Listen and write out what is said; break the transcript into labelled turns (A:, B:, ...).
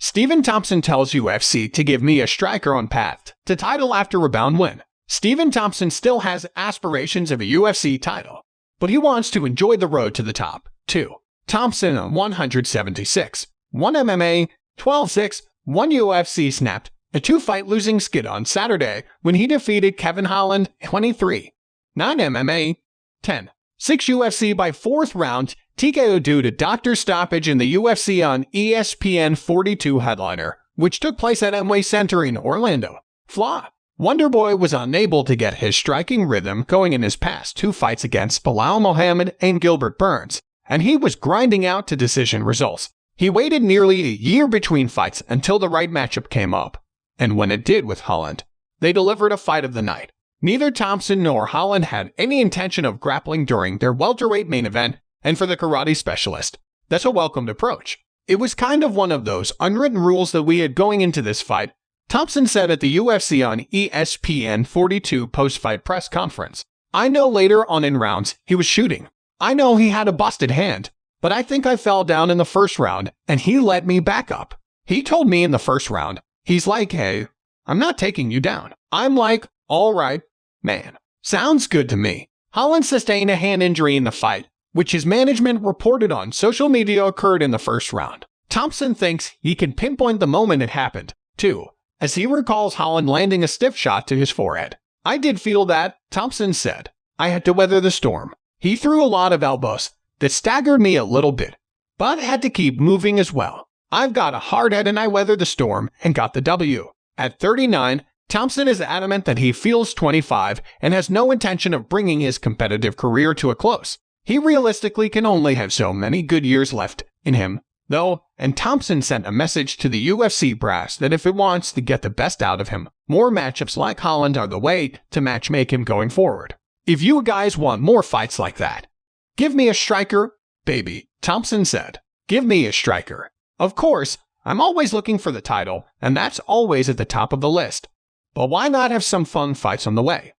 A: Stephen Thompson tells UFC to give me a striker on path to title after Rebound win. Stephen Thompson still has aspirations of a UFC title, but he wants to enjoy the road to the top, too. Thompson on 176, 1 MMA, 12-6, 1 UFC snapped a 2-fight losing skid on Saturday when he defeated Kevin Holland 23, 9 MMA, 10, 6 UFC by 4th round TKO due to doctor stoppage in the UFC on ESPN 42 headliner, which took place at Amway Center in Orlando. Flaw: Wonderboy was unable to get his striking rhythm going in his past 2 fights against Bilal Muhammad and Gilbert Burns, and he was grinding out to decision results. He waited nearly a year between fights until the right matchup came up, and when it did with Holland, they delivered a fight of the night. Neither Thompson nor Holland had any intention of grappling during their welterweight main event, and for the karate specialist, that's a welcomed approach. It was kind of one of those unwritten rules that we had going into this fight, Thompson said at the UFC on ESPN 42 post-fight press conference. I know later on in rounds he was shooting. I know he had a busted hand, but I think I fell down in the first round and he let me back up. He told me in the first round, he's like, hey, I'm not taking you down. I'm like, all right, man. Sounds good to me. Holland sustained a hand injury in the fight, which his management reported on social media occurred in the first round. Thompson thinks he can pinpoint the moment it happened, too, as he recalls Holland landing a stiff shot to his forehead. I did feel that, Thompson said. I had to weather the storm. He threw a lot of elbows that staggered me a little bit, but had to keep moving as well. I've got a hard head and I weathered the storm and got the W. At 39, Thompson is adamant that he feels 25 and has no intention of bringing his competitive career to a close. He realistically can only have so many good years left in him, though, and Thompson sent a message to the UFC brass that if it wants to get the best out of him, more matchups like Holland are the way to matchmake him going forward. If you guys want more fights like that, give me a striker, baby, Thompson said. Give me a striker. Of course, I'm always looking for the title, and that's always at the top of the list. But why not have some fun fights on the way?